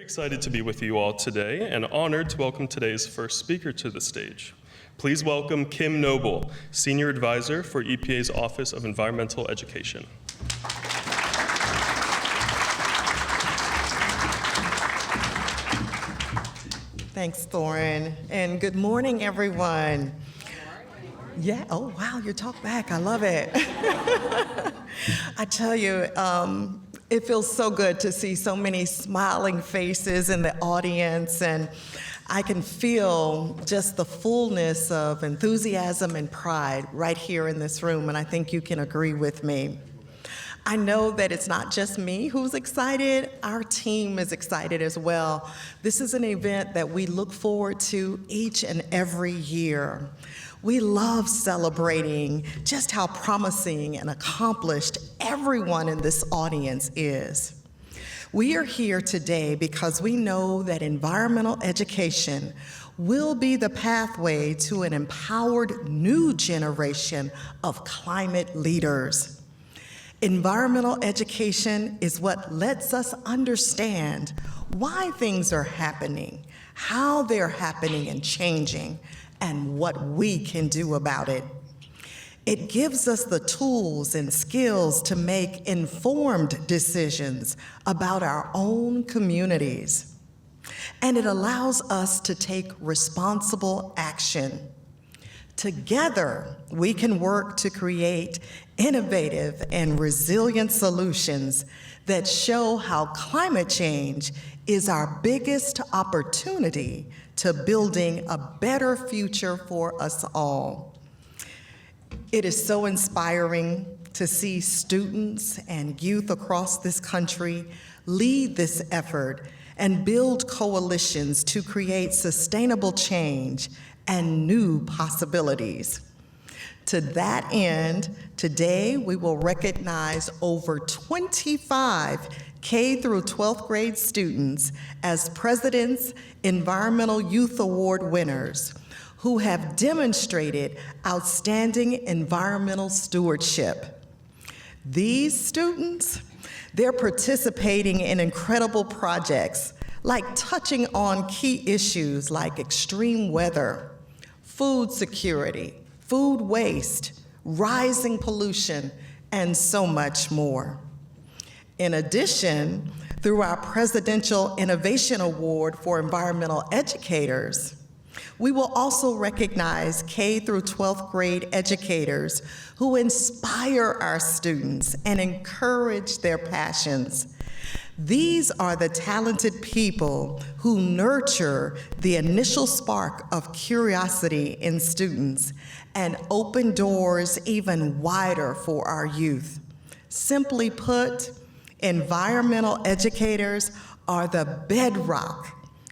excited to be with you all today and honored to welcome today's first speaker to the stage. Please welcome Kim Noble, Senior Advisor for EPA's Office of Environmental Education. Thanks, Thorin, and good morning, everyone. Yeah, oh wow, you talk back, I love it. I tell you, it feels so good to see so many smiling faces in the audience, and I can feel just the fullness of enthusiasm and pride right here in this room, and I think you can agree with me. I know that it's not just me who's excited, our team is excited as well. This is an event that we look forward to each and every year. We love celebrating just how promising and accomplished everyone in this audience is. We are here today because we know that environmental education will be the pathway to an empowered new generation of climate leaders. Environmental education is what lets us understand why things are happening, how they're happening and changing, and what we can do about it. It gives us the tools and skills to make informed decisions about our own communities. And it allows us to take responsible action. Together, we can work to create innovative and resilient solutions that show how climate change is our biggest opportunity to building a better future for us all. It is so inspiring to see students and youth across this country lead this effort and build coalitions to create sustainable change and new possibilities. To that end, today we will recognize over 25 K through 12th grade students as President's Environmental Youth Award winners who have demonstrated outstanding environmental stewardship. These students, they're participating in incredible projects like touching on key issues like extreme weather, food security, food waste, rising pollution, and so much more. In addition, through our Presidential Innovation Award for Environmental Educators, we will also recognize K through 12th grade educators who inspire our students and encourage their passions. These are the talented people who nurture the initial spark of curiosity in students and open doors even wider for our youth. Simply put, environmental educators are the bedrock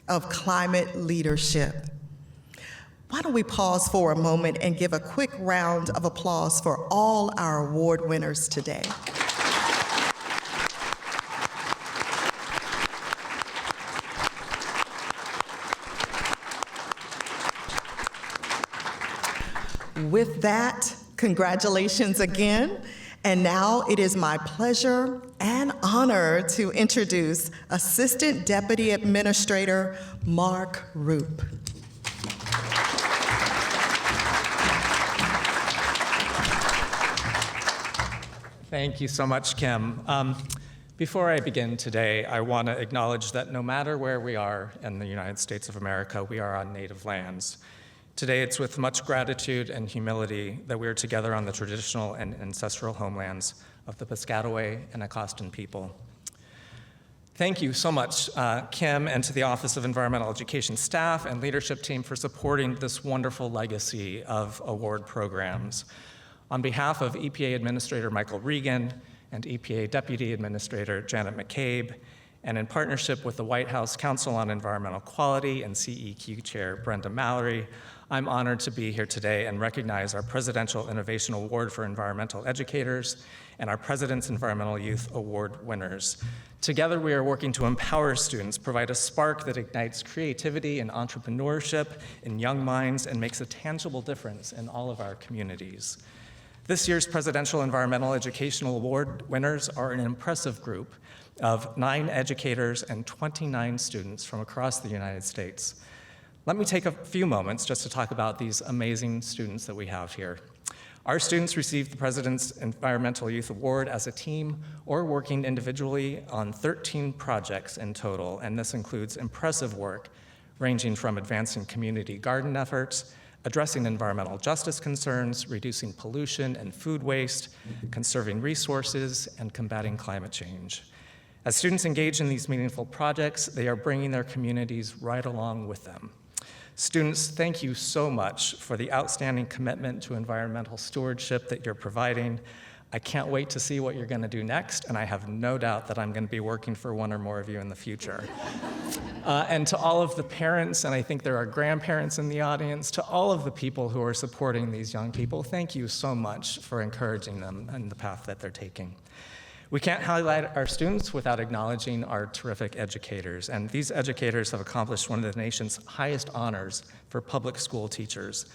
of climate leadership. Why don't we pause for a moment and give a quick round of applause for all our award winners today. With that, congratulations again. And now it is my pleasure and honor to introduce Assistant Deputy Administrator Mark Roop. Thank you so much, Kim. Before I begin today, I want to acknowledge that no matter where we are in the United States of America, we are on native lands. Today, it's with much gratitude and humility that we are together on the traditional and ancestral homelands of the Piscataway and Acostan people. Thank you so much, Kim, and to the Office of Environmental Education staff and leadership team for supporting this wonderful legacy of award programs. On behalf of EPA Administrator Michael Regan and EPA Deputy Administrator Janet McCabe, and in partnership with the White House Council on Environmental Quality and CEQ Chair Brenda Mallory, I'm honored to be here today and recognize our Presidential Innovation Award for Environmental Educators and our President's Environmental Youth Award winners. Together, we are working to empower students, provide a spark that ignites creativity and entrepreneurship in young minds and makes a tangible difference in all of our communities. This year's Presidential Environmental Educational Award winners are an impressive group of 9 educators and 29 students from across the United States. Let me take a few moments just to talk about these amazing students that we have here. Our students received the President's Environmental Youth Award as a team or working individually on 13 projects in total, and this includes impressive work ranging from advancing community garden efforts, addressing environmental justice concerns, reducing pollution and food waste, conserving resources, and combating climate change. As students engage in these meaningful projects, they are bringing their communities right along with them. Students, thank you so much for the outstanding commitment to environmental stewardship that you're providing. I can't wait to see what you're going to do next, and I have no doubt that I'm going to be working for one or more of you in the future. And to all of the parents, and I think there are grandparents in the audience, to all of the people who are supporting these young people, thank you so much for encouraging them in the path that they're taking. We can't highlight our students without acknowledging our terrific educators, and these educators have accomplished one of the nation's highest honors for public school teachers.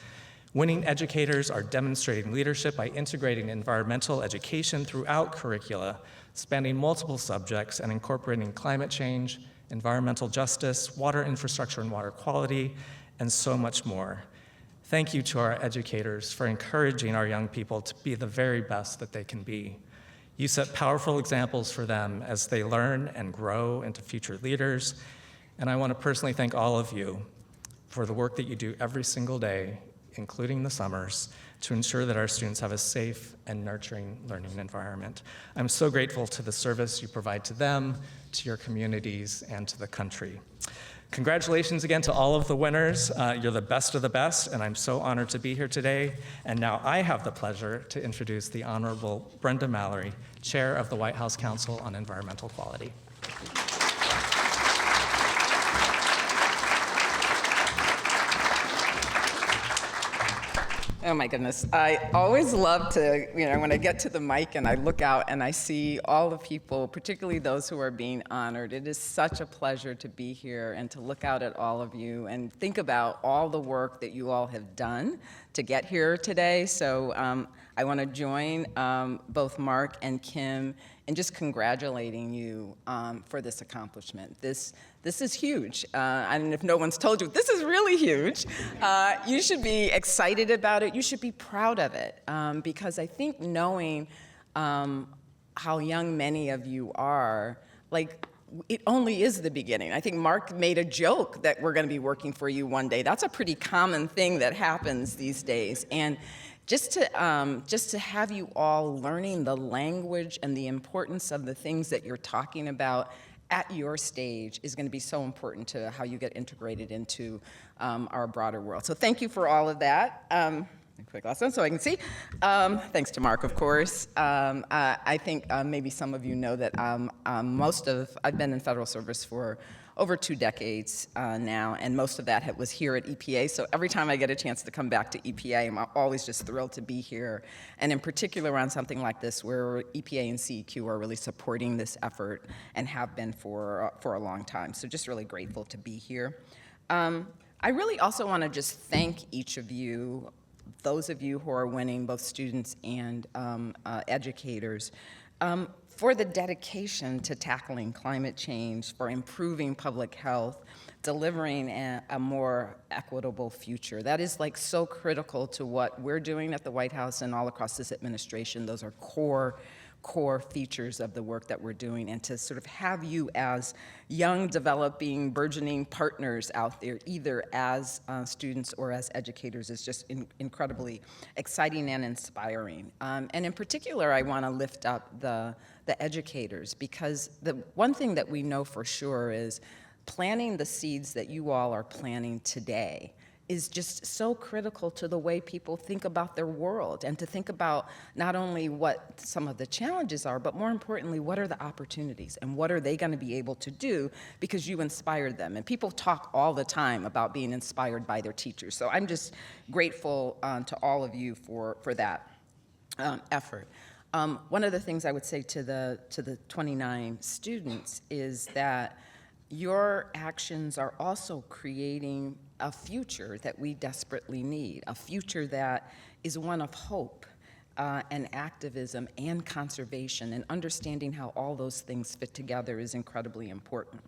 Winning educators are demonstrating leadership by integrating environmental education throughout curricula, spanning multiple subjects and incorporating climate change, environmental justice, water infrastructure and water quality, and so much more. Thank you to our educators for encouraging our young people to be the very best that they can be. You set powerful examples for them as they learn and grow into future leaders. And I want to personally thank all of you for the work that you do every single day, including the summers, to ensure that our students have a safe and nurturing learning environment. I'm so grateful to the service you provide to them, to your communities, and to the country. Congratulations again to all of the winners. You're the best of the best, and I'm so honored to be here today. And now I have the pleasure to introduce the Honorable Brenda Mallory, Chair of the White House Council on Environmental Quality. Oh my goodness. I always love to, when I get to the mic and I look out and I see all the people, particularly those who are being honored, it is such a pleasure to be here and to look out at all of you and think about all the work that you all have done to get here today. So I want to join both Mark and Kim in just congratulating you for this accomplishment. This is huge, and if no one's told you, this is really huge. You should be excited about it. You should be proud of it, because I think knowing how young many of you are, it only is the beginning. I think Mark made a joke that we're going to be working for you one day. That's a pretty common thing that happens these days, and just to have you all learning the language and the importance of the things that you're talking about at your stage is going to be so important to how you get integrated into our broader world. So thank you for all of that. Quick lesson so I can see. Thanks to Mark, of course. I think maybe some of you know that I've been in federal service for over 2 decades now, and most of that was here at EPA. So every time I get a chance to come back to EPA, I'm always just thrilled to be here, and in particular on something like this where EPA and CEQ are really supporting this effort and have been for a long time. So just really grateful to be here. I really also want to just thank each of you, those of you who are winning, both students and educators, for the dedication to tackling climate change, for improving public health, delivering a more equitable future. That is so critical to what we're doing at the White House and all across this administration. Those are core features of the work that we're doing, and to sort of have you as young, developing, burgeoning partners out there, either as students or as educators, is just incredibly exciting and inspiring. And in particular, I want to lift up the educators, because the one thing that we know for sure is planting the seeds that you all are planting today is just so critical to the way people think about their world, and to think about not only what some of the challenges are, but more importantly, what are the opportunities and what are they going to be able to do because you inspired them. And people talk all the time about being inspired by their teachers. So I'm just grateful to all of you for that effort. One of the things I would say to the 29 students is that your actions are also creating a future that we desperately need, a future that is one of hope, and activism and conservation, and understanding how all those things fit together is incredibly important.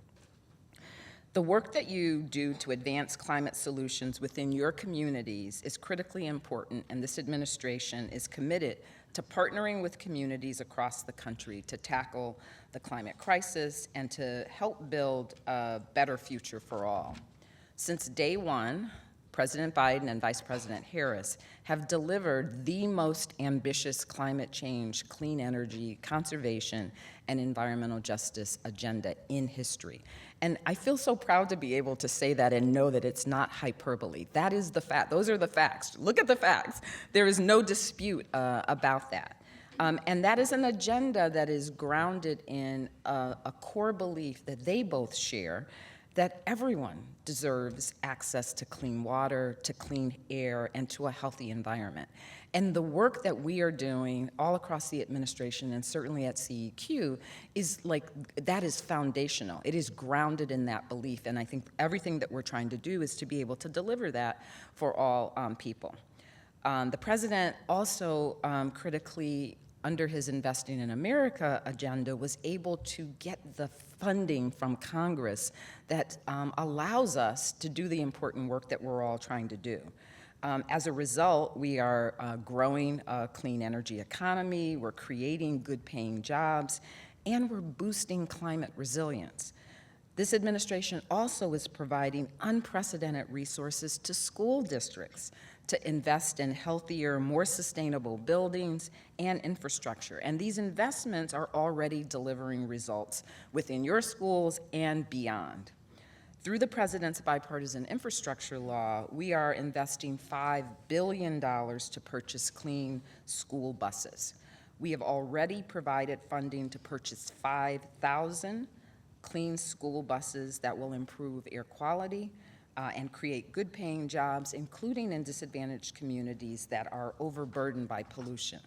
The work that you do to advance climate solutions within your communities is critically important, and this administration is committed to partnering with communities across the country to tackle the climate crisis and to help build a better future for all. Since day one, President Biden and Vice President Harris have delivered the most ambitious climate change, clean energy, conservation, and environmental justice agenda in history. And I feel so proud to be able to say that and know that it's not hyperbole. That is the fact. Those are the facts. Look at the facts. There is no dispute about that. And that is an agenda that is grounded in a core belief that they both share, that everyone deserves access to clean water, to clean air, and to a healthy environment. And the work that we are doing all across the administration and certainly at CEQ is that is foundational. It is grounded in that belief, and I think everything that we're trying to do is to be able to deliver that for all people. The president also critically, under his Investing in America agenda, was able to get the funding from Congress that allows us to do the important work that we're all trying to do. As a result, we are growing a clean energy economy, we're creating good-paying jobs, and we're boosting climate resilience. This administration also is providing unprecedented resources to school districts to invest in healthier, more sustainable buildings and infrastructure. And these investments are already delivering results within your schools and beyond. Through the President's bipartisan infrastructure law, we are investing $5 billion to purchase clean school buses. We have already provided funding to purchase 5,000 clean school buses that will improve air quality and create good-paying jobs, including in disadvantaged communities that are overburdened by pollution.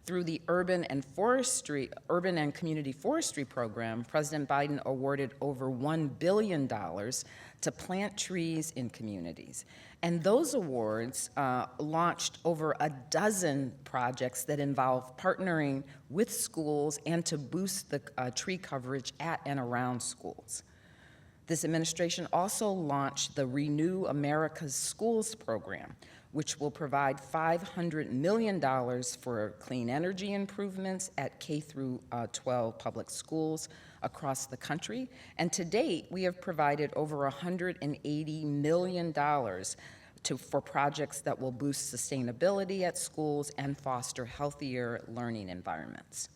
Through the Urban and Community Forestry Program, President Biden awarded over $1 billion to plant trees in communities. And those awards launched over a dozen projects that involve partnering with schools and to boost the tree coverage at and around schools. This administration also launched the Renew America's Schools program, which will provide $500 million for clean energy improvements at K through 12 public schools across the country. And to date, we have provided over $180 million for projects that will boost sustainability at schools and foster healthier learning environments.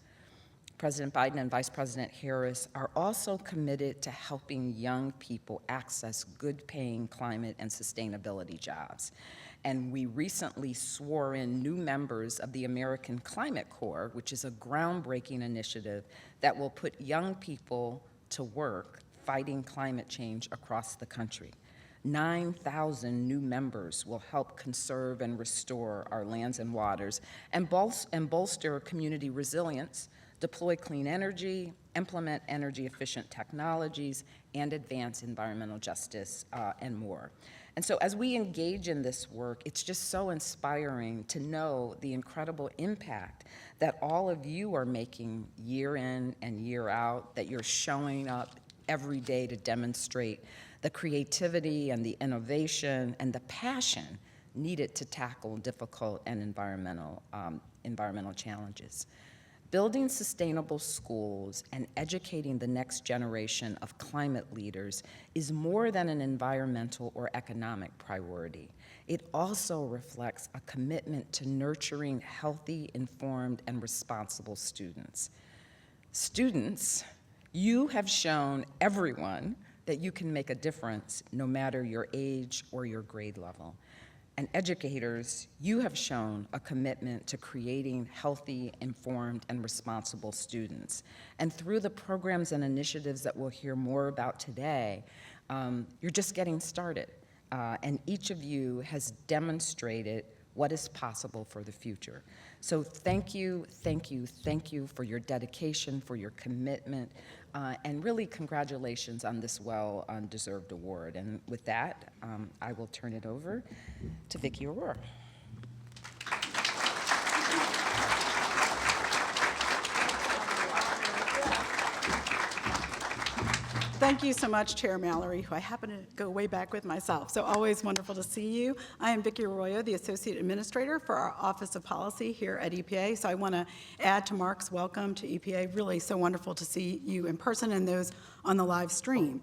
President Biden and Vice President Harris are also committed to helping young people access good-paying climate and sustainability jobs. And we recently swore in new members of the American Climate Corps, which is a groundbreaking initiative that will put young people to work fighting climate change across the country. 9,000 new members will help conserve and restore our lands and waters and bolster community resilience, deploy clean energy, implement energy-efficient technologies, and advance environmental justice, and more. And so as we engage in this work, it's just so inspiring to know the incredible impact that all of you are making year in and year out, that you're showing up every day to demonstrate the creativity and the innovation and the passion needed to tackle difficult and environmental challenges. Building sustainable schools and educating the next generation of climate leaders is more than an environmental or economic priority. It also reflects a commitment to nurturing healthy, informed, and responsible students. Students, you have shown everyone that you can make a difference no matter your age or your grade level. And educators, you have shown a commitment to creating healthy, informed, and responsible students. And through the programs and initiatives that we'll hear more about today, you're just getting started. And each of you has demonstrated what is possible for the future. So thank you, thank you, thank you for your dedication, for your commitment, and really congratulations on this well-deserved award. And with that, I will turn it over to Vicki Aurora. Thank you so much, Chair Mallory, who I happen to go way back with myself, so always wonderful to see you. I am Vicki Arroyo, the Associate Administrator for our Office of Policy here at EPA, so I want to add to Mark's welcome to EPA. Really so wonderful to see you in person and those on the live stream.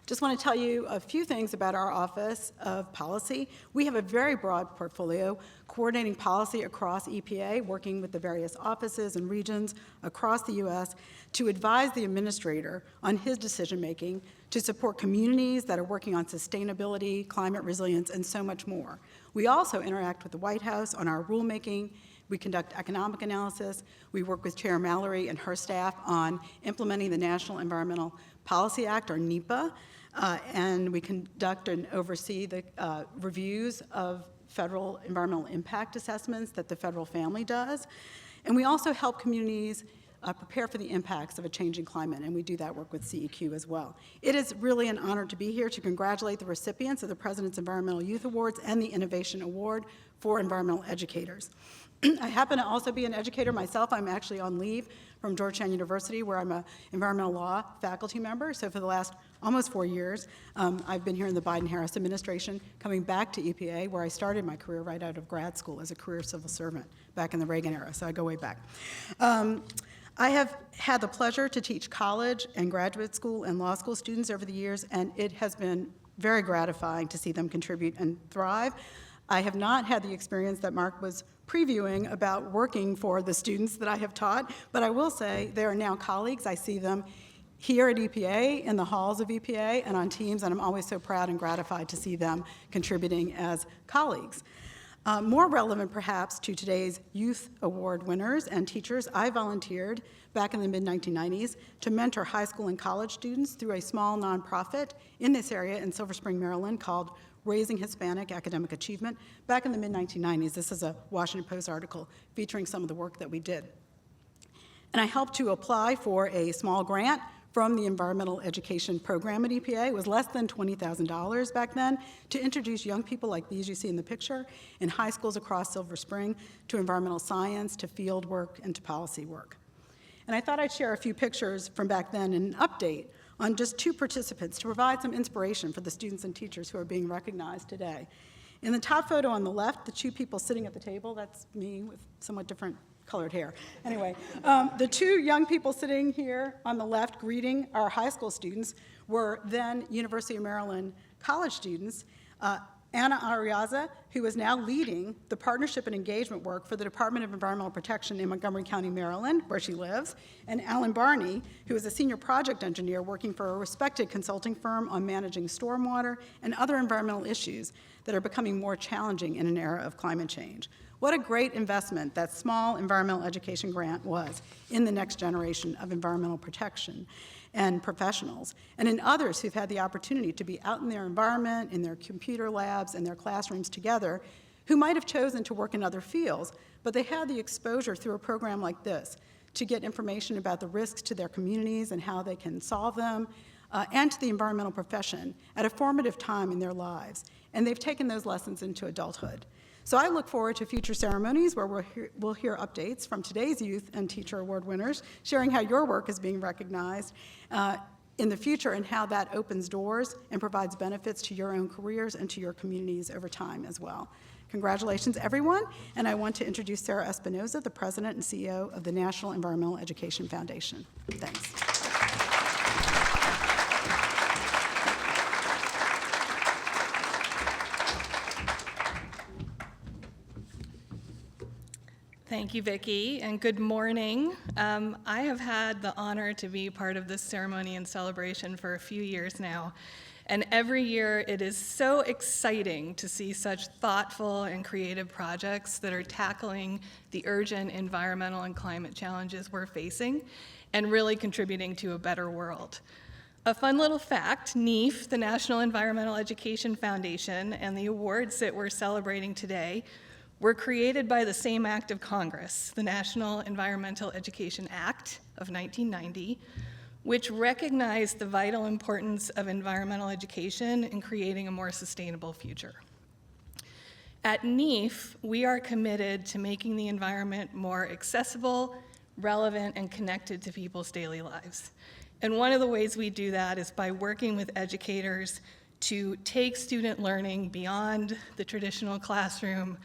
Just want to tell you a few things about our Office of Policy. We have a very broad portfolio, coordinating policy across EPA, working with the various offices and regions across the U.S. to advise the administrator on his decision-making, to support communities that are working on sustainability, climate resilience, and so much more. We also interact with the White House on our rulemaking. We conduct economic analysis. We work with Chair Mallory and her staff on implementing the National Environmental Policy Act, or NEPA, and we conduct and oversee the reviews of federal environmental impact assessments that the federal family does. And we also help communities prepare for the impacts of a changing climate, and we do that work with CEQ as well. It is really an honor to be here to congratulate the recipients of the President's Environmental Youth Awards and the Innovation Award for Environmental Educators. I happen to also be an educator myself. I'm actually on leave from Georgetown University, where I'm an environmental law faculty member. So for the last almost 4 years, I've been here in the Biden-Harris administration, coming back to EPA, where I started my career right out of grad school as a career civil servant back in the Reagan era, so I go way back. I have had the pleasure to teach college and graduate school and law school students over the years, and it has been very gratifying to see them contribute and thrive. I have not had the experience that Mark was previewing about working for the students that I have taught, but I will say they are now colleagues. I see them here at EPA, in the halls of EPA, and on teams, and I'm always so proud and gratified to see them contributing as colleagues. More relevant, perhaps, to today's Youth Award winners and teachers, I volunteered back in the mid-1990s to mentor high school and college students through a small nonprofit in this area in Silver Spring, Maryland, called Raising Hispanic Academic Achievement. Back in the mid-1990s, this is a Washington Post article featuring some of the work that we did. And I helped to apply for a small grant from the environmental education program at EPA. It was less than $20,000 back then, to introduce young people like these you see in the picture in high schools across Silver Spring to environmental science, to field work, and to policy work. And I thought I'd share a few pictures from back then and an update on just 2 participants to provide some inspiration for the students and teachers who are being recognized today. In the top photo on the left, the 2 people sitting at the table, that's me with somewhat different colored hair. Anyway, the 2 young people sitting here on the left greeting our high school students were then University of Maryland college students. Anna Ariaza, who is now leading the partnership and engagement work for the Department of Environmental Protection in Montgomery County, Maryland, where she lives, and Alan Barney, who is a senior project engineer working for a respected consulting firm on managing stormwater and other environmental issues that are becoming more challenging in an era of climate change. What a great investment that small environmental education grant was in the next generation of environmental protection and professionals, and in others who've had the opportunity to be out in their environment, in their computer labs, in their classrooms together, who might have chosen to work in other fields, but they had the exposure through a program like this to get information about the risks to their communities and how they can solve them, and to the environmental profession at a formative time in their lives. And they've taken those lessons into adulthood. So I look forward to future ceremonies where we'll hear updates from today's Youth and Teacher Award winners, sharing how your work is being recognized in the future and how that opens doors and provides benefits to your own careers and to your communities over time as well. Congratulations, everyone, and I want to introduce Sarah Espinoza, the President and CEO of the National Environmental Education Foundation. Thanks. Thank you, Vicki, and good morning. I have had the honor to be part of this ceremony and celebration for a few years now, and every year it is so exciting to see such thoughtful and creative projects that are tackling the urgent environmental and climate challenges we're facing and really contributing to a better world. A fun little fact, NEF, the National Environmental Education Foundation, and the awards that we're celebrating today were created by the same act of Congress, the National Environmental Education Act of 1990, which recognized the vital importance of environmental education in creating a more sustainable future. At NEF, we are committed to making the environment more accessible, relevant, and connected to people's daily lives. And one of the ways we do that is by working with educators to take student learning beyond the traditional classroom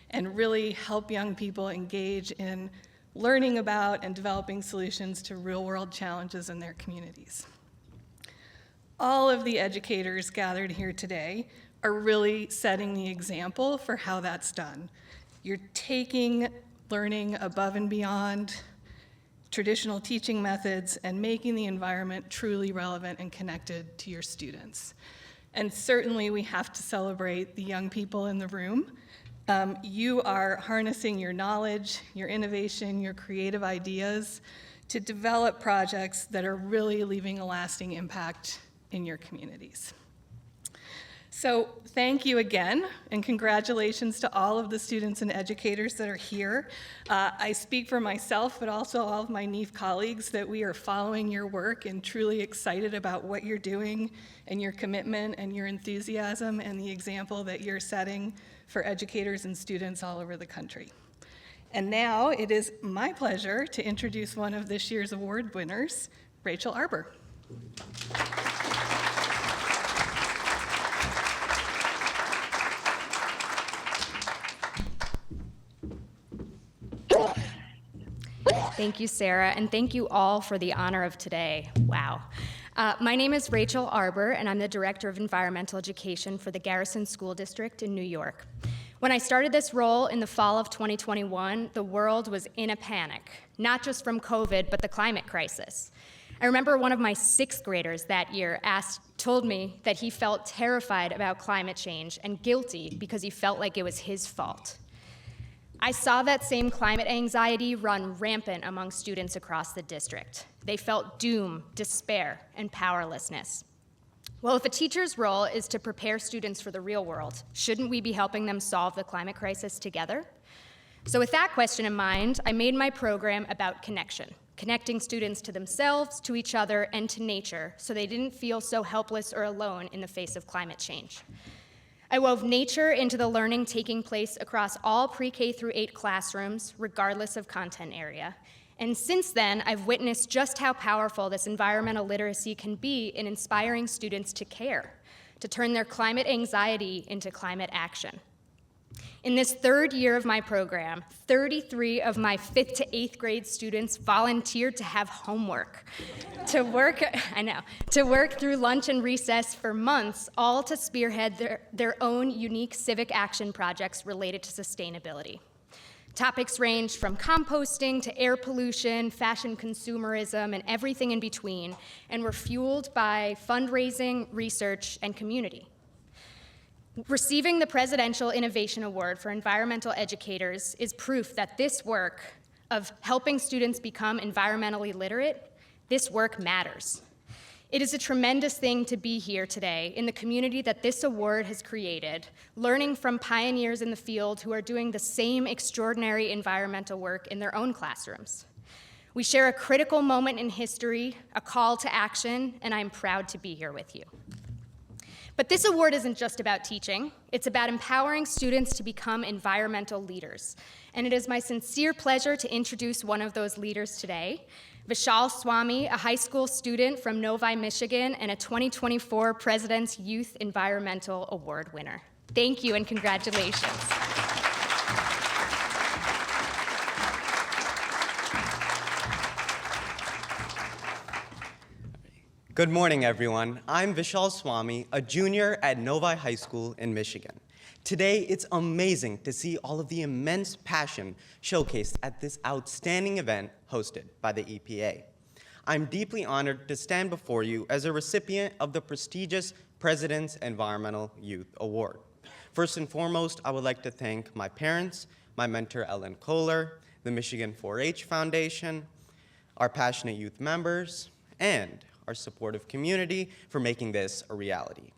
and really help young people engage in learning about and developing solutions to real-world challenges in their communities. All of the educators gathered here today are really setting the example for how that's done. You're taking learning above and beyond traditional teaching methods and making the environment truly relevant and connected to your students. And certainly we have to celebrate the young people in the room. You are harnessing your knowledge, your innovation, your creative ideas to develop projects that are really leaving a lasting impact in your communities. So thank you again, and congratulations to all of the students and educators that are here. I speak for myself, but also all of my NEEF colleagues, that we are following your work and truly excited about what you're doing and your commitment and your enthusiasm and the example that you're setting for educators and students all over the country. And now it is my pleasure to introduce one of this year's award winners, Rachel Arbour. Thank you, Sarah, and thank you all for the honor of today. Wow. My name is Rachel Arbour, and I'm the Director of Environmental Education for the Garrison School District in New York. When I started this role in the fall of 2021, the world was in a panic, not just from COVID, but the climate crisis. I remember one of my sixth graders that year told me that he felt terrified about climate change and guilty because he felt like it was his fault. I saw that same climate anxiety run rampant among students across the district. They felt doom, despair, and powerlessness. Well, if a teacher's role is to prepare students for the real world, shouldn't we be helping them solve the climate crisis together? So with that question in mind, I made my program about connection, connecting students to themselves, to each other, and to nature, so they didn't feel so helpless or alone in the face of climate change. I wove nature into the learning taking place across all pre-K through 8 classrooms, regardless of content area. And since then, I've witnessed just how powerful this environmental literacy can be in inspiring students to care, to turn their climate anxiety into climate action. In this third year of my program, 33 of my 5th to 8th grade students volunteered to have homework, to work through lunch and recess for months, all to spearhead their own unique civic action projects related to sustainability. Topics ranged from composting to air pollution, fashion consumerism, and everything in between, and were fueled by fundraising, research, and community. Receiving the Presidential Innovation Award for Environmental Educators is proof that this work of helping students become environmentally literate, this work matters. It is a tremendous thing to be here today in the community that this award has created, learning from pioneers in the field who are doing the same extraordinary environmental work in their own classrooms. We share a critical moment in history, a call to action, and I'm proud to be here with you. But this award isn't just about teaching. It's about empowering students to become environmental leaders. And it is my sincere pleasure to introduce one of those leaders today, Vishal Swamy, a high school student from Novi, Michigan, and a 2024 President's Youth Environmental Award winner. Thank you and congratulations. Good morning, everyone. I'm Vishal Swamy, a junior at Novi High School in Michigan. Today, it's amazing to see all of the immense passion showcased at this outstanding event hosted by the EPA. I'm deeply honored to stand before you as a recipient of the prestigious President's Environmental Youth Award. First and foremost, I would like to thank my parents, my mentor Ellen Kohler, the Michigan 4-H Foundation, our passionate youth members, and our supportive community for making this a reality.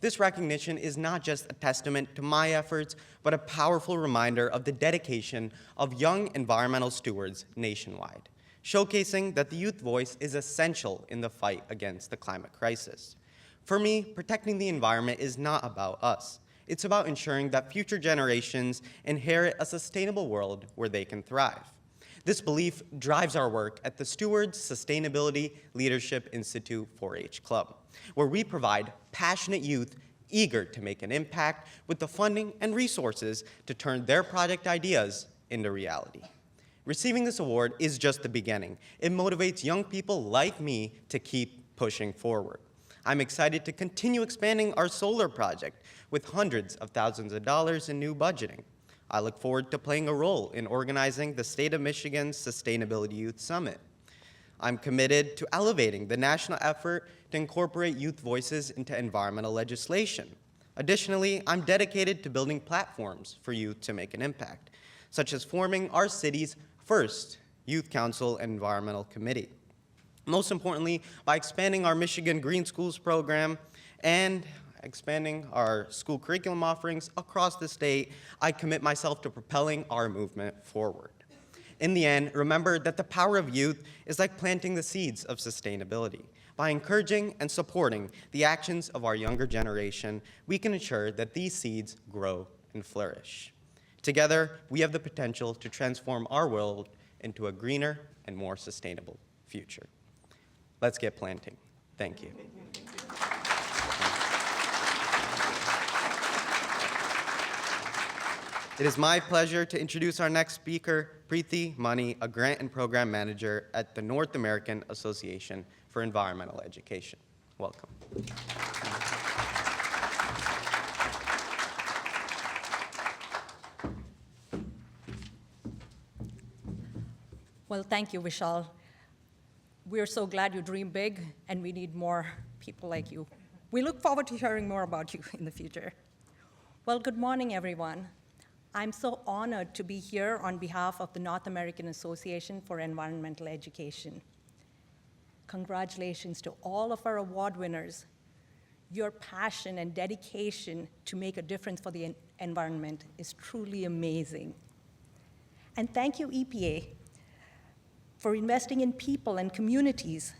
This recognition is not just a testament to my efforts, but a powerful reminder of the dedication of young environmental stewards nationwide, showcasing that the youth voice is essential in the fight against the climate crisis. For me, protecting the environment is not about us. It's about ensuring that future generations inherit a sustainable world where they can thrive. This belief drives our work at the Stewards Sustainability Leadership Institute 4-H Club, where we provide passionate youth eager to make an impact with the funding and resources to turn their project ideas into reality. Receiving this award is just the beginning. It motivates young people like me to keep pushing forward. I'm excited to continue expanding our solar project with hundreds of thousands of dollars in new budgeting. I look forward to playing a role in organizing the State of Michigan's Sustainability Youth Summit. I'm committed to elevating the national effort to incorporate youth voices into environmental legislation. Additionally, I'm dedicated to building platforms for youth to make an impact, such as forming our city's first Youth Council and Environmental Committee. Most importantly, by expanding our Michigan Green Schools program and expanding our school curriculum offerings across the state, I commit myself to propelling our movement forward. In the end, remember that the power of youth is like planting the seeds of sustainability. By encouraging and supporting the actions of our younger generation, we can ensure that these seeds grow and flourish. Together, we have the potential to transform our world into a greener and more sustainable future. Let's get planting. Thank you. It is my pleasure to introduce our next speaker, Preeti Mani, a grant and program manager at the North American Association for Environmental Education. Welcome. Well, thank you, Vishal. We're so glad you dream big, and we need more people like you. We look forward to hearing more about you in the future. Well, good morning, everyone. I'm so honored to be here on behalf of the North American Association for Environmental Education. Congratulations to all of our award winners. Your passion and dedication to make a difference for the environment is truly amazing. And thank you, EPA, for investing in people and communities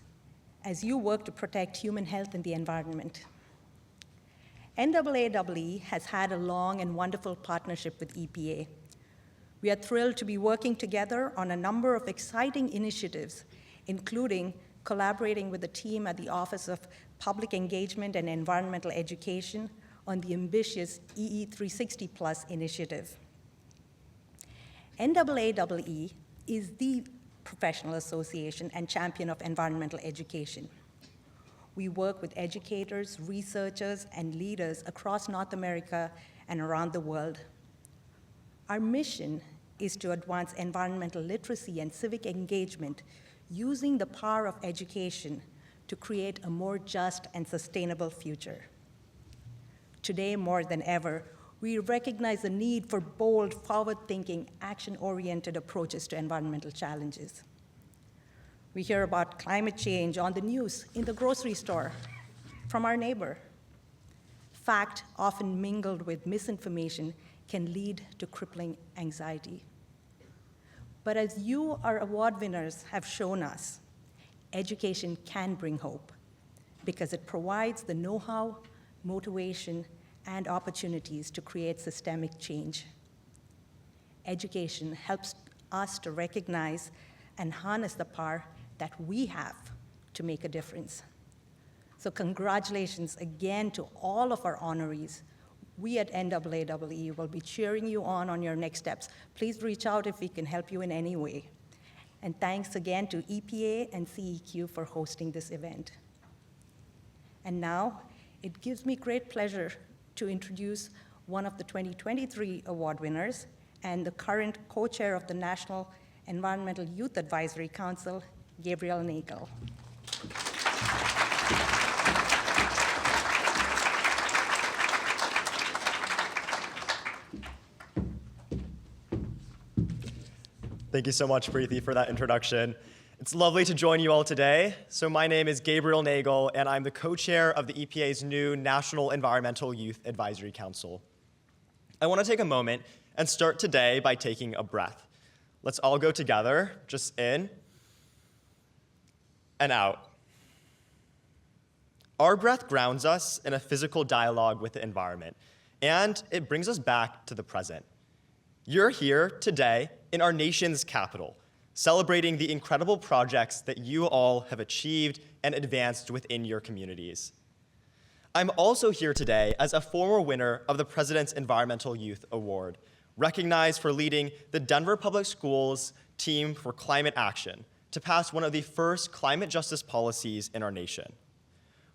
as you work to protect human health and the environment. NAAEE has had a long and wonderful partnership with EPA. We are thrilled to be working together on a number of exciting initiatives, including collaborating with the team at the Office of Public Engagement and Environmental Education on the ambitious EE360 Plus initiative. NAAEE is the professional association and champion of environmental education. We work with educators, researchers, and leaders across North America and around the world. Our mission is to advance environmental literacy and civic engagement using the power of education to create a more just and sustainable future. Today, more than ever, we recognize the need for bold, forward-thinking, action-oriented approaches to environmental challenges. We hear about climate change on the news, in the grocery store, from our neighbor. Fact, often mingled with misinformation, can lead to crippling anxiety. But as you, our award winners, have shown us, education can bring hope because it provides the know-how, motivation, and opportunities to create systemic change. Education helps us to recognize and harness the power that we have to make a difference. So congratulations again to all of our honorees. We at NAAEE will be cheering you on your next steps. Please reach out if we can help you in any way. And thanks again to EPA and CEQ for hosting this event. And now, it gives me great pleasure to introduce one of the 2023 award winners and the current co-chair of the National Environmental Youth Advisory Council, Gabriel Nagel. Thank you so much, Preeti, for that introduction. It's lovely to join you all today. So my name is Gabriel Nagel, and I'm the co-chair of the EPA's new National Environmental Youth Advisory Council. I want to take a moment and start today by taking a breath. Let's all go together, just in and out. Our breath grounds us in a physical dialogue with the environment, and it brings us back to the present. You're here today in our nation's capital, celebrating the incredible projects that you all have achieved and advanced within your communities. I'm also here today as a former winner of the President's Environmental Youth Award, recognized for leading the Denver Public Schools team for climate action to pass one of the first climate justice policies in our nation.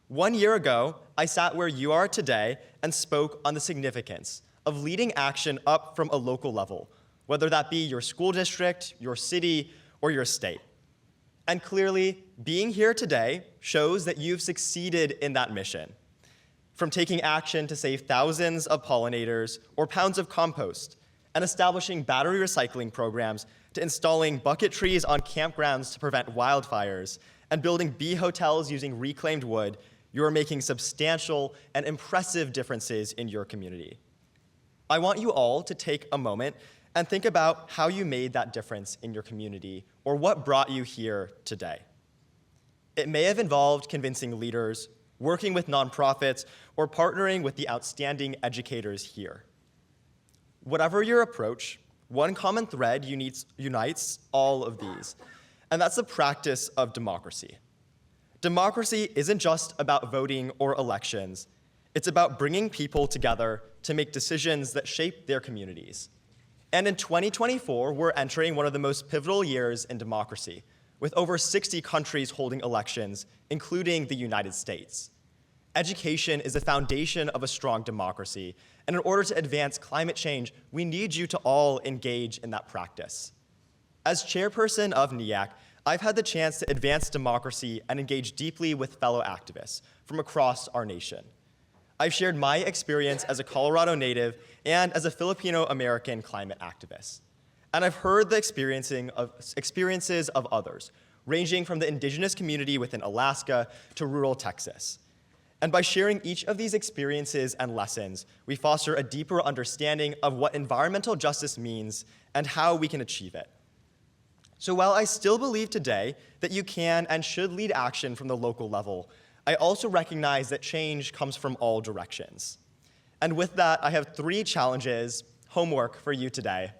1 year ago, I sat where you are today and spoke on the significance of leading action up from a local level, whether that be your school district, your city, or your state. And clearly, being here today shows that you've succeeded in that mission. From taking action to save thousands of pollinators or pounds of compost, and establishing battery recycling programs, to installing bucket trees on campgrounds to prevent wildfires, and building bee hotels using reclaimed wood, you are making substantial and impressive differences in your community. I want you all to take a moment and think about how you made that difference in your community, or what brought you here today. It may have involved convincing leaders, working with nonprofits, or partnering with the outstanding educators here. Whatever your approach, one common thread unites all of these, and that's the practice of democracy. Democracy isn't just about voting or elections. It's about bringing people together to make decisions that shape their communities. And in 2024, we're entering one of the most pivotal years in democracy, with over 60 countries holding elections, including the United States. Education is the foundation of a strong democracy, and in order to advance climate change, we need you to all engage in that practice. As chairperson of NEAC, I've had the chance to advance democracy and engage deeply with fellow activists from across our nation. I've shared my experience as a Colorado native and as a Filipino-American climate activist. And I've heard the experiences of others, ranging from the indigenous community within Alaska to rural Texas. And by sharing each of these experiences and lessons, we foster a deeper understanding of what environmental justice means and how we can achieve it. So while I still believe today that you can and should lead action from the local level, I also recognize that change comes from all directions. And with that, I have 3 challenges, homework for you today.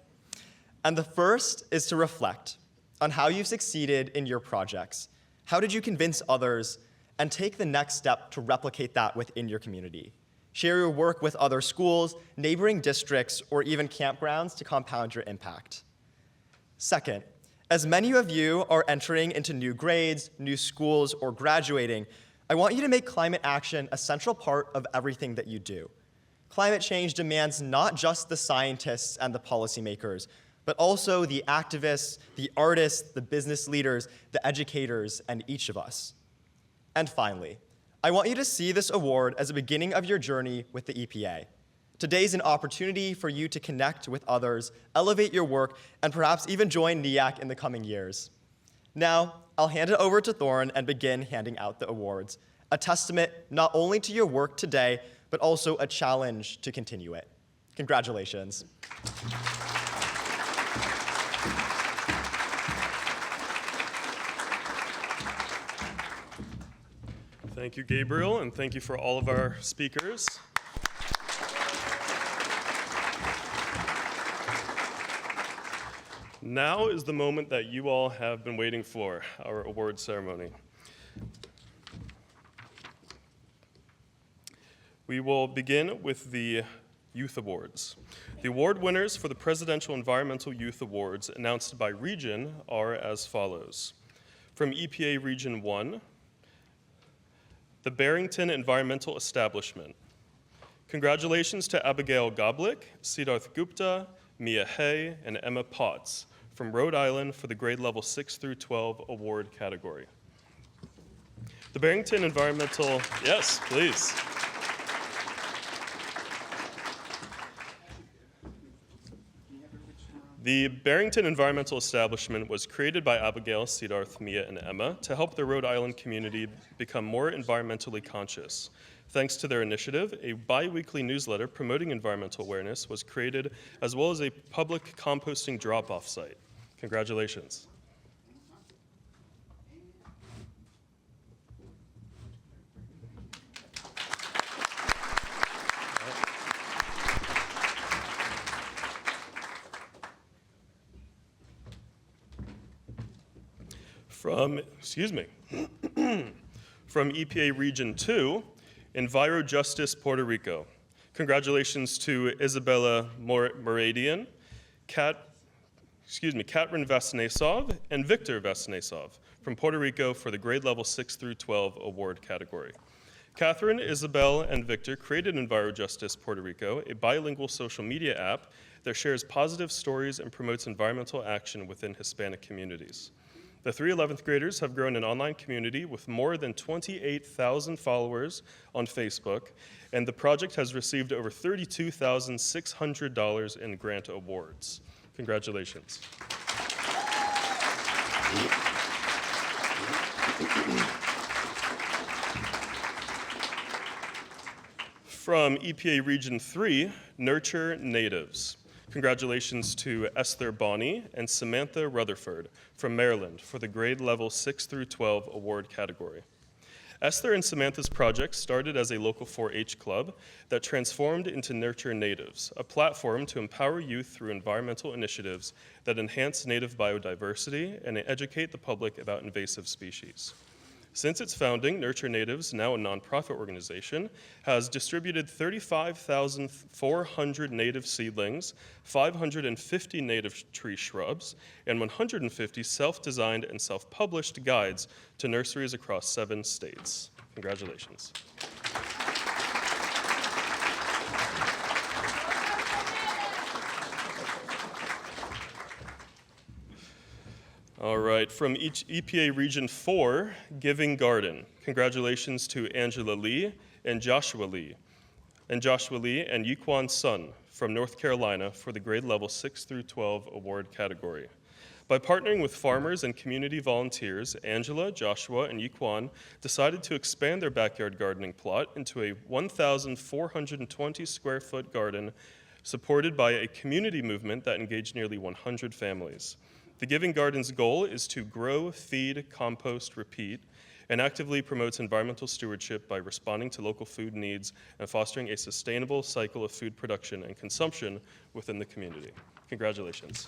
And the first is to reflect on how you've succeeded in your projects. How did you convince others? And take the next step to replicate that within your community. Share your work with other schools, neighboring districts, or even campgrounds to compound your impact. Second, as many of you are entering into new grades, new schools, or graduating, I want you to make climate action a central part of everything that you do. Climate change demands not just the scientists and the policymakers, but also the activists, the artists, the business leaders, the educators, and each of us. And finally, I want you to see this award as a beginning of your journey with the EPA. Today's an opportunity for you to connect with others, elevate your work, and perhaps even join NEAC in the coming years. Now, I'll hand it over to Thorne and begin handing out the awards, a testament not only to your work today, but also a challenge to continue it. Congratulations. Thank you, Gabriel, and thank you for all of our speakers. Now is the moment that you all have been waiting for, our award ceremony. We will begin with the Youth Awards. The award winners for the Presidential Environmental Youth Awards announced by region are as follows. From EPA Region 1, the Barrington Environmental Establishment. Congratulations to Abigail Goblik, Siddharth Gupta, Mia Hay, and Emma Potts from Rhode Island for the grade level 6 through 12 award category. The Barrington Environmental, yes, please. The Barrington Environmental Establishment was created by Abigail, Siddharth, Mia, and Emma to help the Rhode Island community become more environmentally conscious. Thanks to their initiative, a bi-weekly newsletter promoting environmental awareness was created, as well as a public composting drop-off site. Congratulations. Excuse me. From EPA Region 2, EnviroJustice Puerto Rico. Congratulations to Isabella Moradian, Katrin Vasnesov, and Victor Vasnesov from Puerto Rico for the grade level 6 through 12 award category. Catherine, Isabel, and Victor created EnviroJustice Puerto Rico, a bilingual social media app that shares positive stories and promotes environmental action within Hispanic communities. The three 11th graders have grown an online community with more than 28,000 followers on Facebook, and the project has received over $32,600 in grant awards. Congratulations. From EPA Region 3, Nurture Natives. Congratulations to Esther Bonney and Samantha Rutherford from Maryland for the grade level 6 through 12 award category. Esther and Samantha's project started as a local 4-H club that transformed into Nurture Natives, a platform to empower youth through environmental initiatives that enhance native biodiversity and educate the public about invasive species. Since its founding, Nurture Natives, now a nonprofit organization, has distributed 35,400 native seedlings, 550 native tree shrubs, and 150 self-designed and self-published guides to nurseries across 7 states. Congratulations. All right, from each EPA Region 4, Giving Garden. Congratulations to Angela Lee and Joshua Lee and Yuquan Sun from North Carolina for the grade level 6 through 12 award category. By partnering with farmers and community volunteers, Angela, Joshua, and Yuquan decided to expand their backyard gardening plot into a 1,420 square foot garden supported by a community movement that engaged nearly 100 families. The Giving Garden's goal is to grow, feed, compost, repeat, and actively promotes environmental stewardship by responding to local food needs and fostering a sustainable cycle of food production and consumption within the community. Congratulations.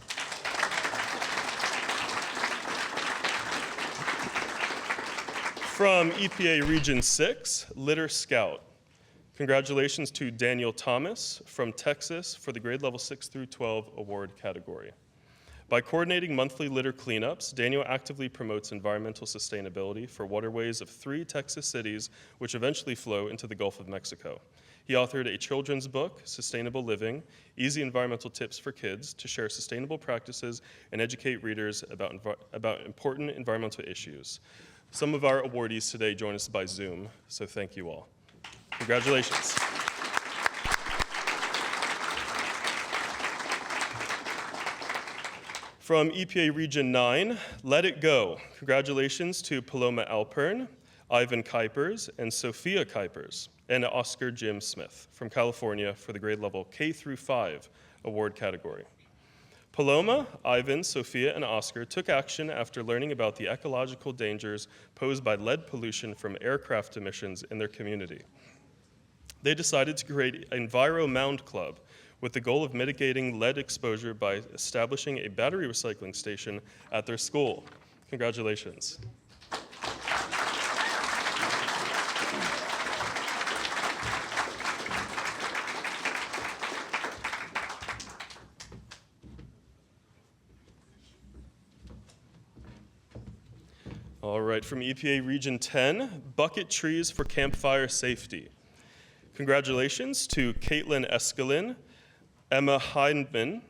From EPA Region 6, Litter Scout. Congratulations to Daniel Thomas from Texas for the grade level 6 through 12 award category. By coordinating monthly litter cleanups, Daniel actively promotes environmental sustainability for waterways of 3 Texas cities, which eventually flow into the Gulf of Mexico. He authored a children's book, Sustainable Living, Easy Environmental Tips for Kids, to share sustainable practices and educate readers about important environmental issues. Some of our awardees today join us by Zoom, so thank you all. Congratulations. From EPA Region 9, Let It Go. Congratulations to Paloma Alpern, Ivan Kuipers, and Sophia Kuipers, and Oscar Jim Smith from California for the grade level K through 5 award category. Paloma, Ivan, Sophia, and Oscar took action after learning about the ecological dangers posed by lead pollution from aircraft emissions in their community. They decided to create Enviro Mound Club, with the goal of mitigating lead exposure by establishing a battery recycling station at their school. Congratulations. All right, from EPA Region 10, Bucket Trees for Campfire Safety. Congratulations to Caitlin Eskelin, Emma Hindman,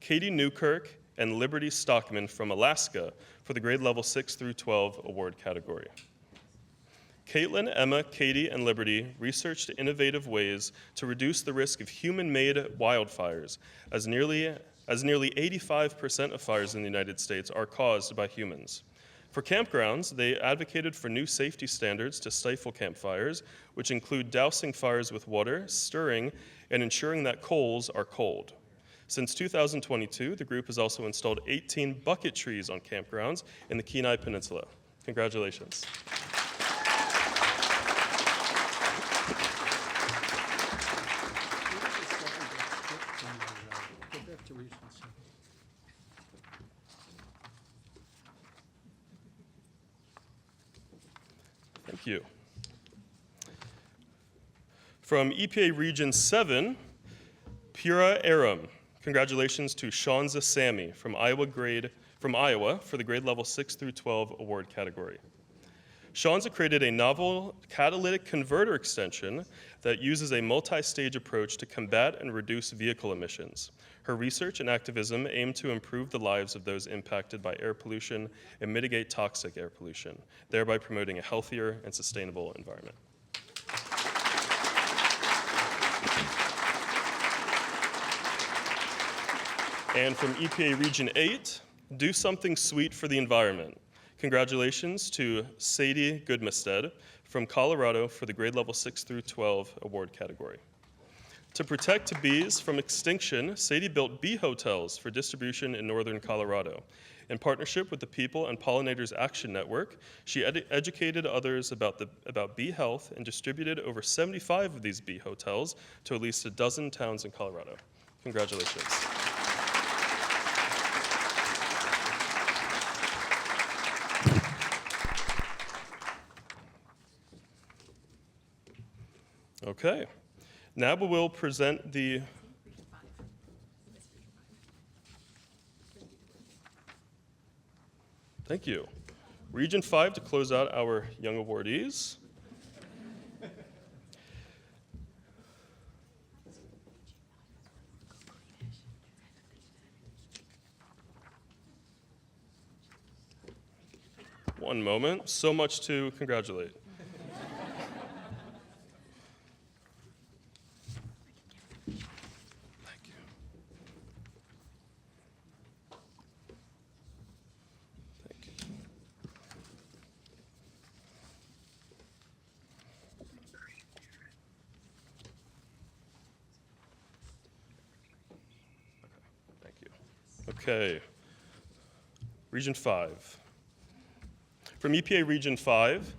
Katie Newkirk, and Liberty Stockman from Alaska for the grade level 6 through 12 award category. Caitlin, Emma, Katie, and Liberty researched innovative ways to reduce the risk of human-made wildfires, as nearly 85% of fires in the United States are caused by humans. For campgrounds, they advocated for new safety standards to stifle campfires, which include dousing fires with water, stirring, and ensuring that coals are cold. Since 2022, the group has also installed 18 bucket trees on campgrounds in the Kenai Peninsula. Congratulations. Thank you. From EPA Region 7, Pura Aram. Congratulations to Shanza Sammy from Iowa for the grade level 6 through 12 award category. Shanza created a novel catalytic converter extension that uses a multi-stage approach to combat and reduce vehicle emissions. Her research and activism aim to improve the lives of those impacted by air pollution and mitigate toxic air pollution, thereby promoting a healthier and sustainable environment. And from EPA Region 8, Do Something Sweet for the Environment. Congratulations to Sadie Goodmestead from Colorado for the grade level 6 through 12 award category. To protect bees from extinction, Sadie built bee hotels for distribution in northern Colorado. In partnership with the People and Pollinators Action Network, she educated others about bee health and distributed over 75 of these bee hotels to at least a dozen towns in Colorado. Congratulations. Okay, now we will present the Thank you. Region 5 to close out our young awardees. One moment, so much to congratulate. Okay, Region 5. From EPA Region 5,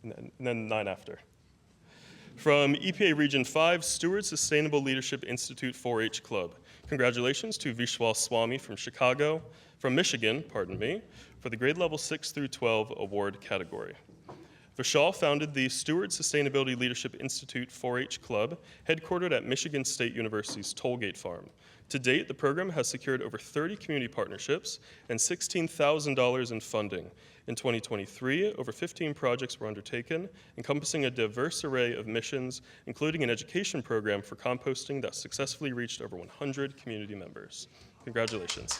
and then 9 after. From EPA Region 5, Steward Sustainable Leadership Institute 4-H Club. Congratulations to Vishwal Swamy from Michigan, for the grade level 6 through 12 award category. Vishal founded the Steward Sustainability Leadership Institute 4-H Club, headquartered at Michigan State University's Tollgate Farm. To date, the program has secured over 30 community partnerships and $16,000 in funding. In 2023, over 15 projects were undertaken, encompassing a diverse array of missions, including an education program for composting that successfully reached over 100 community members. Congratulations.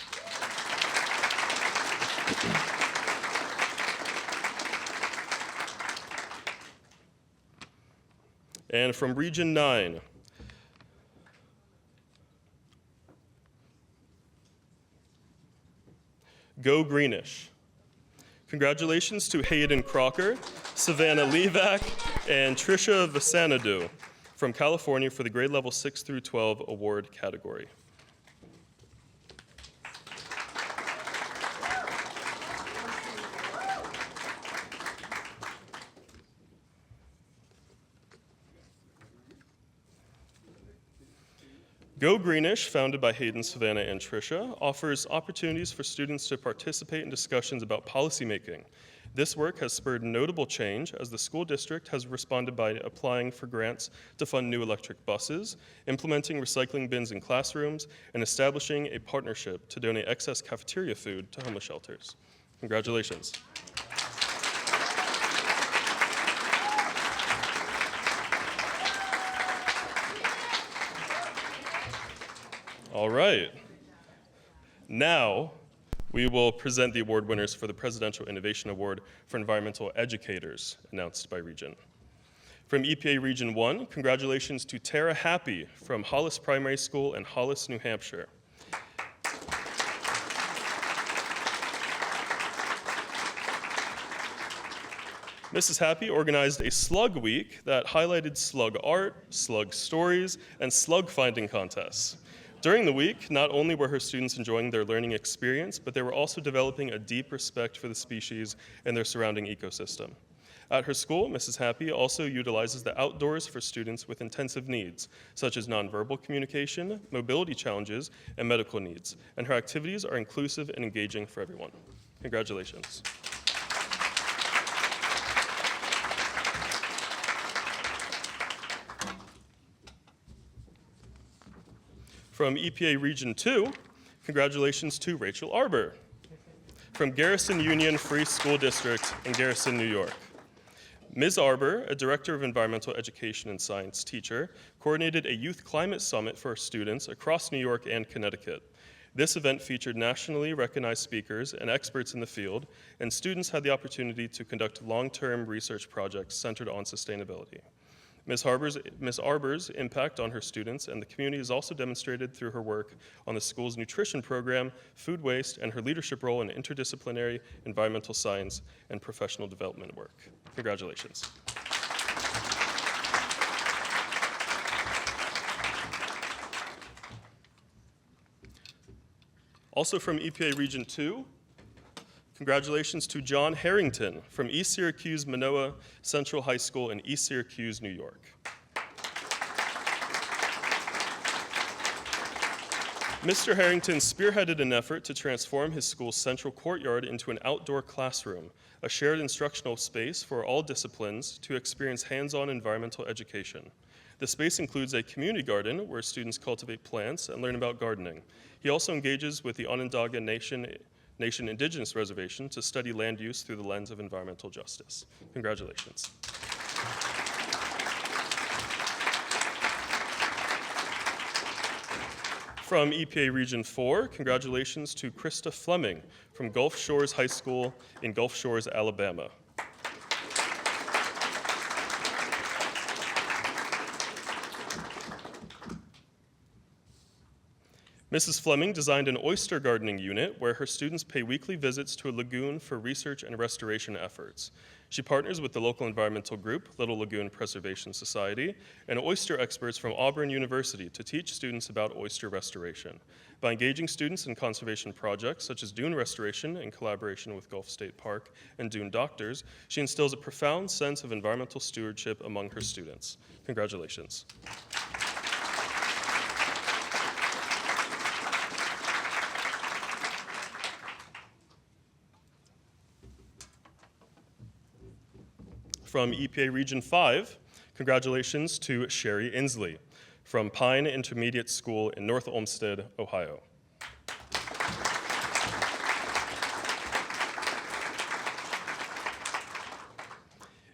And from Region 9, Go Greenish. Congratulations to Hayden Crocker, Savannah Levac, and Trisha Vasanadu from California for the grade level 6 through 12 award category. Go Greenish, founded by Hayden, Savannah, and Trisha, offers opportunities for students to participate in discussions about policymaking. This work has spurred notable change as the school district has responded by applying for grants to fund new electric buses, implementing recycling bins in classrooms, and establishing a partnership to donate excess cafeteria food to homeless shelters. Congratulations. All right. Now, we will present the award winners for the Presidential Innovation Award for Environmental Educators, announced by region. From EPA Region 1, congratulations to Tara Happy from Hollis Primary School in Hollis, New Hampshire. Mrs. Happy organized a slug week that highlighted slug art, slug stories, and slug finding contests. During the week, not only were her students enjoying their learning experience, but they were also developing a deep respect for the species and their surrounding ecosystem. At her school, Mrs. Happy also utilizes the outdoors for students with intensive needs, such as nonverbal communication, mobility challenges, and medical needs, and her activities are inclusive and engaging for everyone. Congratulations. From EPA Region 2, congratulations to Rachel Arbor. From Garrison Union Free School District in Garrison, New York. Ms. Arbor, a Director of Environmental Education and Science teacher, coordinated a youth climate summit for students across New York and Connecticut. This event featured nationally recognized speakers and experts in the field, and students had the opportunity to conduct long-term research projects centered on sustainability. Ms. Arbor's impact on her students and the community is also demonstrated through her work on the school's nutrition program, food waste, and her leadership role in interdisciplinary environmental science and professional development work. Congratulations. Also from EPA Region 2, congratulations to John Harrington from East Syracuse Manoa Central High School in East Syracuse, New York. Mr. Harrington spearheaded an effort to transform his school's central courtyard into an outdoor classroom, a shared instructional space for all disciplines to experience hands-on environmental education. The space includes a community garden where students cultivate plants and learn about gardening. He also engages with the Onondaga Nation Indigenous Reservation to study land use through the lens of environmental justice. Congratulations. From EPA Region 4, congratulations to Krista Fleming from Gulf Shores High School in Gulf Shores, Alabama. Mrs. Fleming designed an oyster gardening unit where her students pay weekly visits to a lagoon for research and restoration efforts. She partners with the local environmental group, Little Lagoon Preservation Society, and oyster experts from Auburn University to teach students about oyster restoration. By engaging students in conservation projects such as dune restoration in collaboration with Gulf State Park and Dune Doctors, she instills a profound sense of environmental stewardship among her students. Congratulations. From EPA Region 5, congratulations to Sherry Inslee from Pine Intermediate School in North Olmsted, Ohio.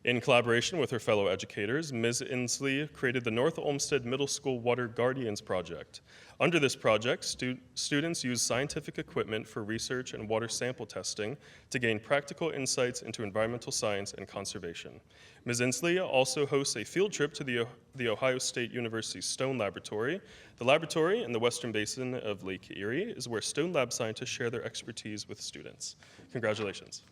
In collaboration with her fellow educators, Ms. Inslee created the North Olmsted Middle School Water Guardians Project. Under this project, students use scientific equipment for research and water sample testing to gain practical insights into environmental science and conservation. Ms. Inslee also hosts a field trip to the Ohio State University Stone Laboratory. The laboratory in the western basin of Lake Erie is where Stone Lab scientists share their expertise with students. Congratulations.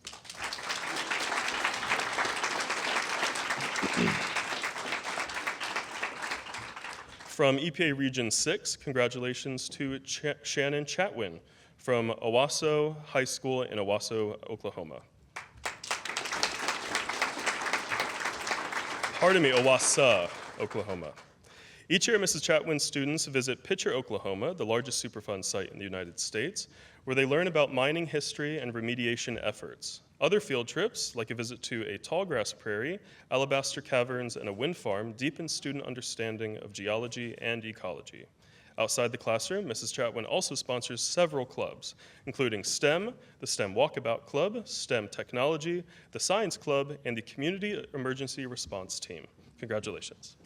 From EPA Region 6, congratulations to Shannon Chatwin from Owasso High School in Owasso, Oklahoma. Pardon me, Owassa, Oklahoma. Each year, Mrs. Chatwin's students visit Pitcher, Oklahoma, the largest Superfund site in the United States, where they learn about mining history and remediation efforts. Other field trips, like a visit to a tallgrass prairie, alabaster caverns, and a wind farm, deepen student understanding of geology and ecology. Outside the classroom, Mrs. Chatwin also sponsors several clubs, including STEM, the STEM Walkabout Club, STEM Technology, the Science Club, and the Community Emergency Response Team. Congratulations.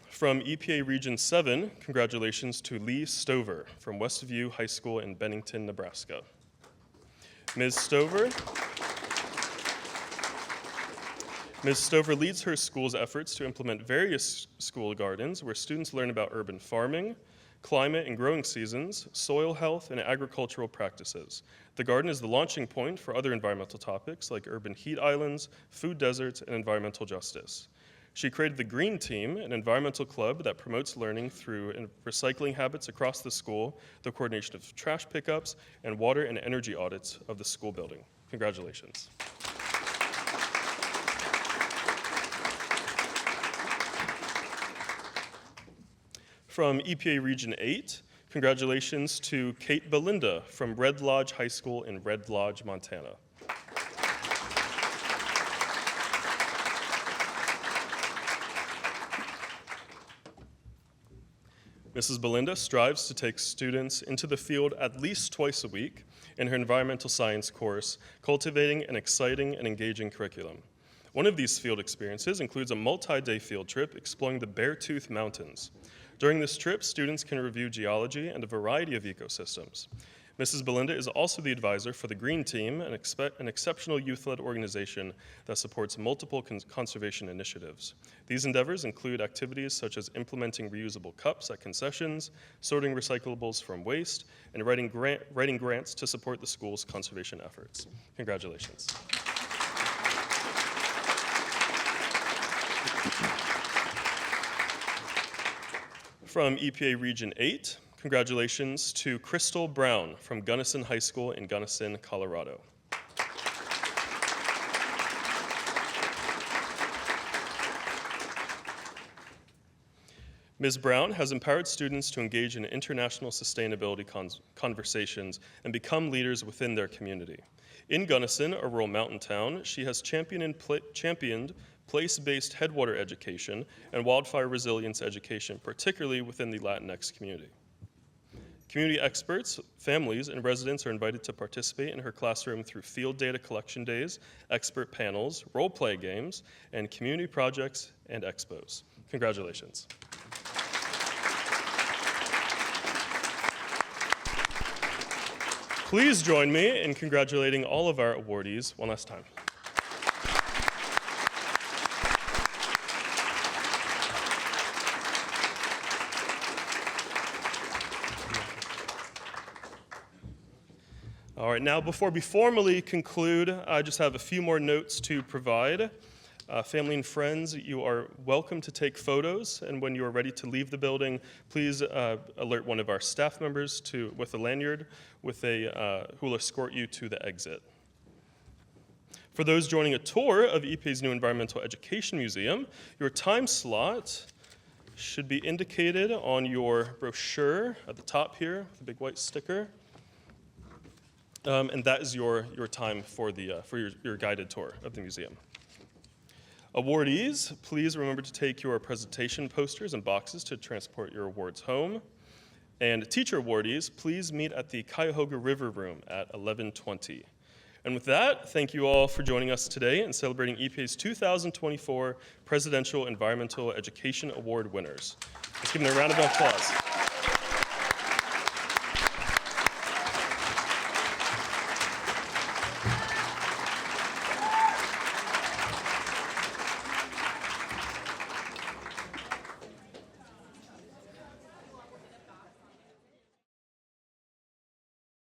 From EPA Region 7, congratulations to Lee Stover from Westview High School in Bennington, Nebraska. Ms. Stover leads her school's efforts to implement various school gardens where students learn about urban farming, climate and growing seasons, soil health, and agricultural practices. The garden is the launching point for other environmental topics like urban heat islands, food deserts, and environmental justice. She created the Green Team, an environmental club that promotes learning through recycling habits across the school, the coordination of trash pickups, and water and energy audits of the school building. Congratulations. From EPA Region 8, congratulations to Kate Belinda from Red Lodge High School in Red Lodge, Montana. Mrs. Belinda strives to take students into the field at least twice a week in her environmental science course, cultivating an exciting and engaging curriculum. One of these field experiences includes a multi-day field trip exploring the Beartooth Mountains. During this trip, students can review geology and a variety of ecosystems. Mrs. Belinda is also the advisor for the Green Team, an exceptional youth-led organization that supports multiple conservation initiatives. These endeavors include activities such as implementing reusable cups at concessions, sorting recyclables from waste, and writing grants to support the school's conservation efforts. Congratulations. From EPA Region 8, congratulations to Crystal Brown from Gunnison High School in Gunnison, Colorado. Ms. Brown has empowered students to engage in international sustainability conversations and become leaders within their community. In Gunnison, a rural mountain town, she has championed place-based headwater education and wildfire resilience education, particularly within the Latinx community. Community experts, families, and residents are invited to participate in her classroom through field data collection days, expert panels, role-play games, and community projects and expos. Congratulations. Please join me in congratulating all of our awardees one last time. All right, now before we formally conclude, I just have a few more notes to provide. Family and friends, you are welcome to take photos, and when you are ready to leave the building, please alert one of our staff members with a lanyard who will escort you to the exit. For those joining a tour of EPA's new Environmental Education Museum, your time slot should be indicated on your brochure at the top here, with a big white sticker. And that is your time for your guided tour of the museum. Awardees, please remember to take your presentation posters and boxes to transport your awards home. And teacher awardees, please meet at the Cuyahoga River Room at 11:20. And with that, thank you all for joining us today and celebrating EPA's 2024 Presidential Environmental Education Award winners. Let's give them a round of applause.